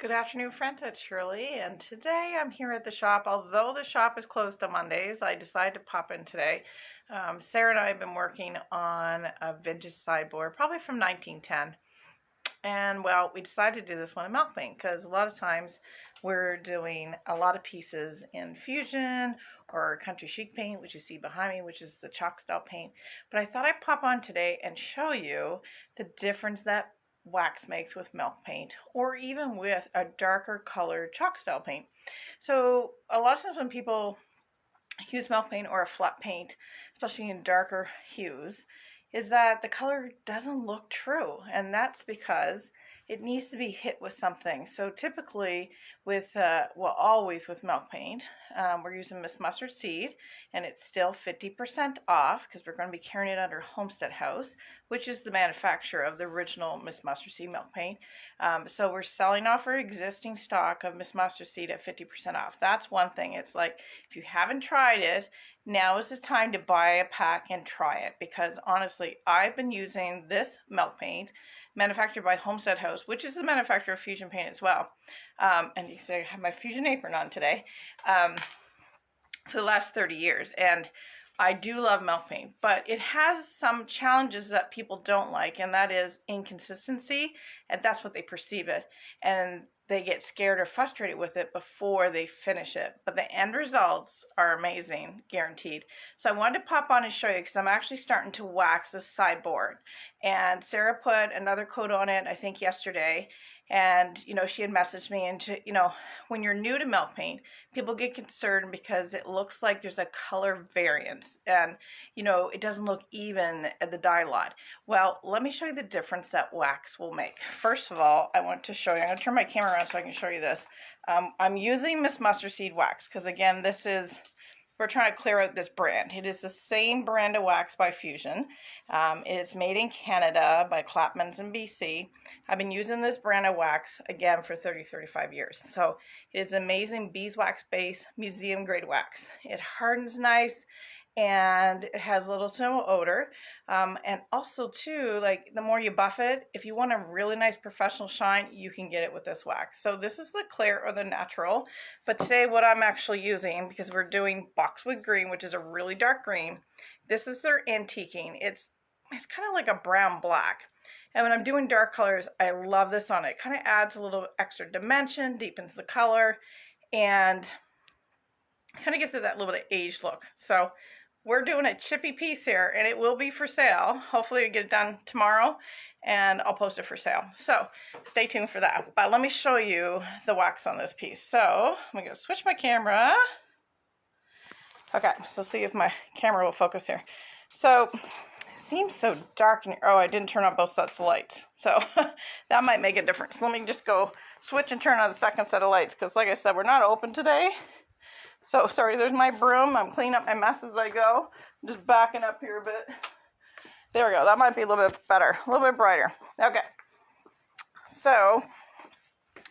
Good afternoon, friends. It's Shirley, and today I'm here at the shop. Although the shop is closed on Mondays, I decided to pop in today. Sarah and I have been working on a vintage sideboard, probably from 1910. And well, we decided to do this one in milk paint because a lot of times we're doing a lot of pieces in fusion or country chic paint, which you see behind me, which is the chalk style paint. But I thought I'd pop on today and show you the difference that wax makes with milk paint or even with a darker colored chalk style paint. So a lot of times when people use milk paint or a flat paint, especially in darker hues, is that the color doesn't look true, and that's because it needs to be hit with something. So typically with, always with milk paint, we're using Miss Mustard Seed, and it's still 50% off because we're going to be carrying it under Homestead House, which is the manufacturer of the original Miss Mustard Seed milk paint. So we're selling off our existing stock of Miss Mustard Seed at 50% off. That's one thing. It's like, if you haven't tried it, now is the time to buy a pack and try it, because honestly, I've been using this milk paint manufactured by Homestead House, which is the manufacturer of Fusion paint as well. And you can see I have my Fusion apron on today, for the last 30 years. And I do love milk paint, but it has some challenges that people don't like, and that is inconsistency, and that's what they perceive it. And they get scared or frustrated with it before they finish it. But the end results are amazing, guaranteed. So I wanted to pop on and show you because I'm actually starting to wax this sideboard. And Sarah put another coat on it, I think yesterday. And, she had messaged me, and, when you're new to milk paint, people get concerned because it looks like there's a color variance and, it doesn't look even at the dye lot. Well, let me show you the difference that wax will make. First of all, I want to show you, I'm going to turn my camera around so I can show you this. I'm using Miss Mustard Seed wax because, again, we're trying to clear out this brand. It is the same brand of wax by Fusion. It is made in Canada by Clapmans in BC. I've been using this brand of wax, again, for 35 years. So it is amazing beeswax base, museum grade wax. It hardens nice, and it has little to no odor. And also too, like, the more you buff it, if you want a really nice professional shine, you can get it with this wax. So this is the clear or the natural, but today what I'm actually using, because we're doing Boxwood green, which is a really dark green, this is their antiquing. It's kind of like a brown black. And when I'm doing dark colors, I love this on it. It kind of adds a little extra dimension, deepens the color, and kind of gives it that little bit of aged look. So we're doing a chippy piece here, and it will be for sale. Hopefully I get it done tomorrow, and I'll post it for sale. So stay tuned for that. But let me show you the wax on this piece. So I'm going to switch my camera. Okay, so see if my camera will focus here. So it seems so dark in here. Oh, I didn't turn on both sets of lights. So that might make a difference. Let me just go switch and turn on the second set of lights, because like I said, we're not open today. So, sorry, there's my broom. I'm cleaning up my mess as I go. I'm just backing up here a bit. There we go. That might be a little bit better, a little bit brighter. Okay. So,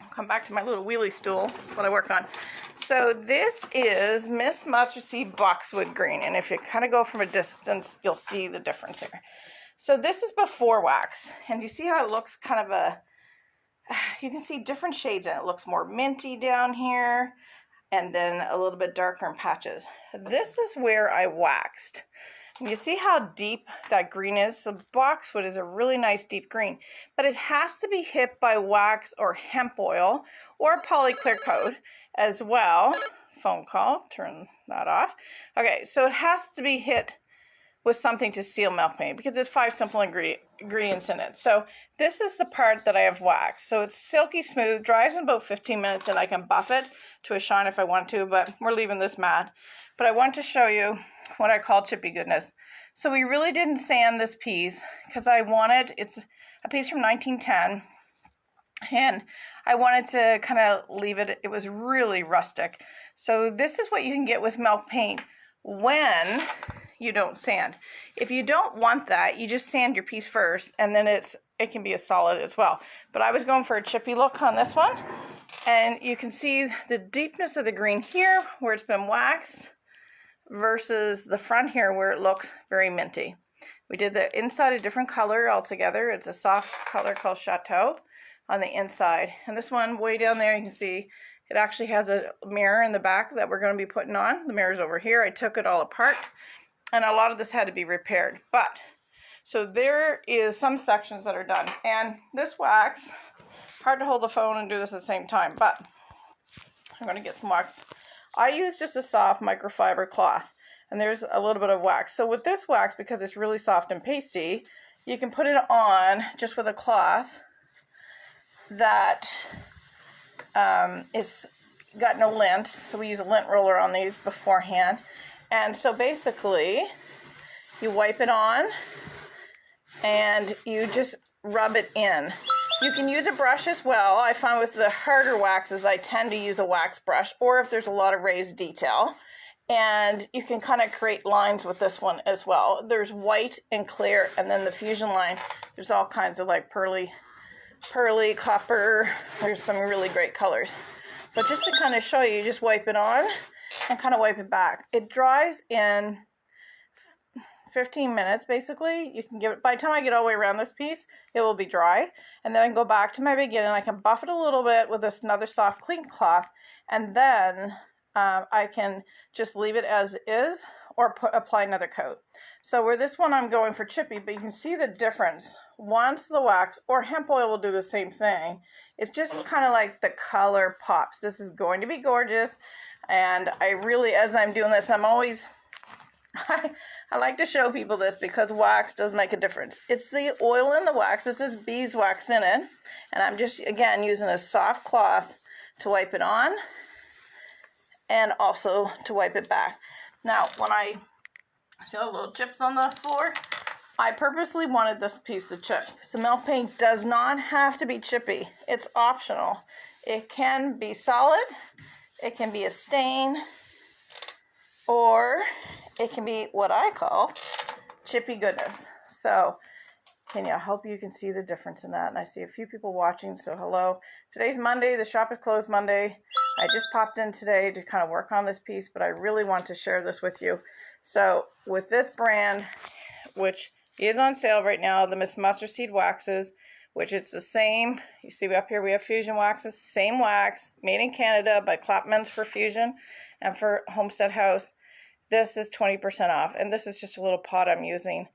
I'll come back to my little wheelie stool. That's what I work on. So, this is Miss Mustard Seed Boxwood Green. And if you kind of go from a distance, you'll see the difference here. So, this is before wax. And you see how it looks kind of you can see different shades in it. It looks more minty down here, and then a little bit darker in patches. This is where I waxed. You see how deep that green is? The Boxwood is a really nice deep green, but it has to be hit by wax or hemp oil or polyclear coat as well. Phone call, turn that off. Okay, so it has to be hit with something to seal milk paint because it's 5 simple ingredients in it. So this is the part that I have waxed. So it's silky smooth, dries in about 15 minutes, and I can buff it to a shine if I want to, but we're leaving this matte. But I want to show you what I call chippy goodness. So we really didn't sand this piece because it's a piece from 1910, and I wanted to kind of leave it, it was really rustic. So this is what you can get with milk paint when you don't sand. If you don't want that, you just sand your piece first, and then it can be a solid as well. But I was going for a chippy look on this one, and you can see the deepness of the green here where it's been waxed versus the front here where it looks very minty. We did the inside a different color altogether. It's a soft color called Chateau. on the inside. And this one way down there, you can see it actually has a mirror in the back that we're going to be putting on. The mirror's over here. I took it all apart, and a lot of this had to be repaired. But so there is some sections that are done, and this wax, hard to hold the phone and do this at the same time, but I'm going to get some wax. I use just a soft microfiber cloth, and there's a little bit of wax. So with this wax, because it's really soft and pasty, you can put it on just with a cloth that it's got no lint. So we use a lint roller on these beforehand. And so basically, you wipe it on and you just rub it in. You can use a brush as well. I find with the harder waxes, I tend to use a wax brush, or if there's a lot of raised detail. And you can kind of create lines with this one as well. There's white and clear, and then the fusion line, there's all kinds of like pearly, copper. There's some really great colors. But just to kind of show you, just wipe it on and kind of wipe it back. It dries in 15 minutes basically. You can give it, by the time I get all the way around this piece, it will be dry. And then I can go back to my beginning. I can buff it a little bit with this another soft clean cloth, and then I can just leave it as is or apply another coat. So where this one I'm going for chippy, but you can see the difference. Once the wax, or hemp oil will do the same thing. It's just kind of like the color pops. This is going to be gorgeous. And I really, as I'm doing this, I'm always, I like to show people this because wax does make a difference. It's the oil in the wax. This is beeswax in it. And I'm just, again, using a soft cloth to wipe it on and also to wipe it back. Now, when I see all the little chips on the floor, I purposely wanted this piece to chip. So milk paint does not have to be chippy. It's optional. It can be solid, it can be a stain, or it can be what I call chippy goodness. So I hope you can see the difference in that. And I see a few people watching, so hello. Today's Monday. The shop is closed Monday. I just popped in today to kind of work on this piece, but I really want to share this with you. So with this brand, which is on sale right now, the Miss Mustard Seed waxes, which is the same. You see up here we have fusion waxes, same wax, made in Canada by Clapman's for Fusion and for Homestead House. This is 20% off, and this is just a little pot I'm using.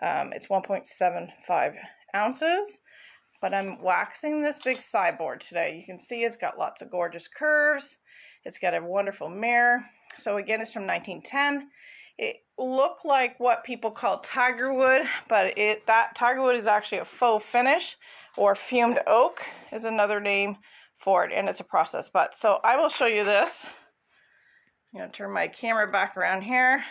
It's 1.75 ounces, but I'm waxing this big sideboard today. You can see it's got lots of gorgeous curves. It's got a wonderful mirror. So again, it's from 1910. It looked like what people call tiger wood, but that tiger wood is actually a faux finish, or fumed oak is another name for it, and it's a process. But so I will show you this. I'm going to turn my camera back around here.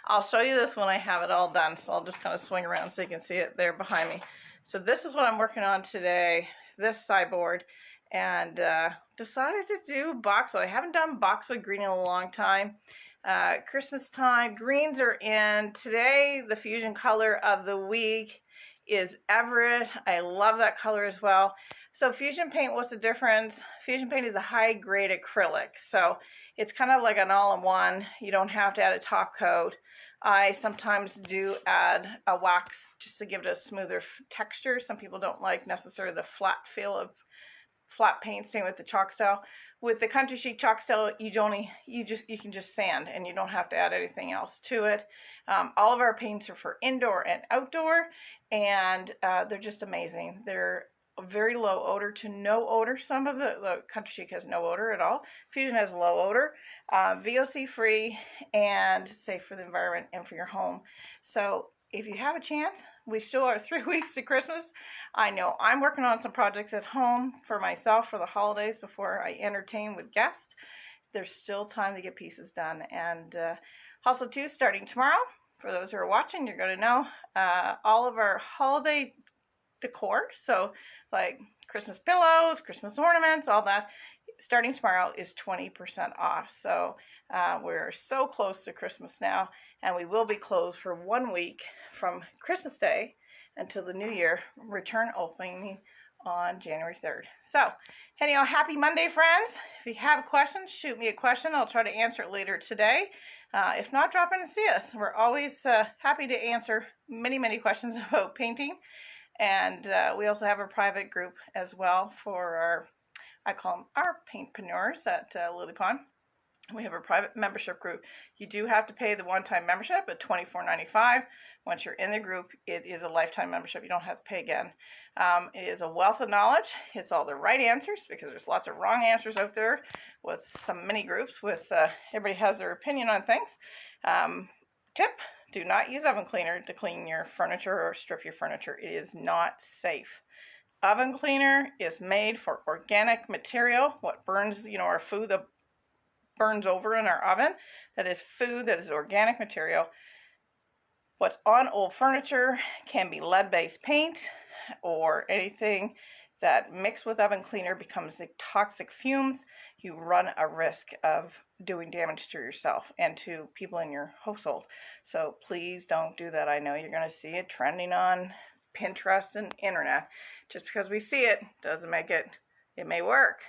I'll show you this when I have it all done, so I'll just kind of swing around so you can see it there behind me. So this is what I'm working on today, this sideboard, and decided to do boxwood. I haven't done boxwood green in a long time. Christmas time, greens are in. Today, the fusion color of the week is Everett. I love that color as well. So fusion paint, what's the difference? Fusion paint is a high-grade acrylic, so it's kind of like an all-in-one. You don't have to add a top coat. I sometimes do add a wax just to give it a smoother texture. Some people don't like necessarily the flat feel of flat paint. Same with the chalk style. With the country chic chalk style, you can just sand, and you don't have to add anything else to it. All of our paints are for indoor and outdoor, and they're just amazing. They're very low odor to no odor. Some of the country chic has no odor at all. Fusion has low odor, VOC free, and safe for the environment and for your home. So if you have a chance, we still are 3 weeks to Christmas. I know I'm working on some projects at home for myself for the holidays before I entertain with guests. There's still time to get pieces done. And also too, starting tomorrow, for those who are watching, you're going to know all of our holiday decor. So like Christmas pillows, Christmas ornaments, all that, starting tomorrow is 20% off. So we're so close to Christmas now, and we will be closed for 1 week from Christmas Day until the new year, return opening on January 3rd. So anyhow, happy Monday, friends. If you have a question, shoot me a question. I'll try to answer it later today. If not, drop in and see us. We're always happy to answer many questions about painting. And we also have a private group as well for our, I call them our paintpreneurs at Lily Pond. We have a private membership group. You do have to pay the one-time membership at $24.95. Once you're in the group, it is a lifetime membership. You don't have to pay again. It is a wealth of knowledge. It's all the right answers, because there's lots of wrong answers out there with some mini groups with everybody has their opinion on things. Tip, do not use oven cleaner to clean your furniture or strip your furniture. It is not safe. Oven cleaner is made for organic material, what burns, our food that burns over in our oven. That is food, that is organic material. What's on old furniture can be lead-based paint or anything that mixed with oven cleaner becomes the toxic fumes. You run a risk of doing damage to yourself and to people in your household. So please don't do that. I know you're going to see it trending on Pinterest and internet. Just because we see it doesn't make it may work,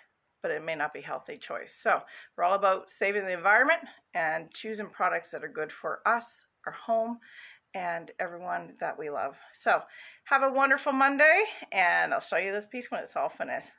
but it may not be a healthy choice. So we're all about saving the environment and choosing products that are good for us, our home, and everyone that we love. So have a wonderful Monday, and I'll show you this piece when it's all finished.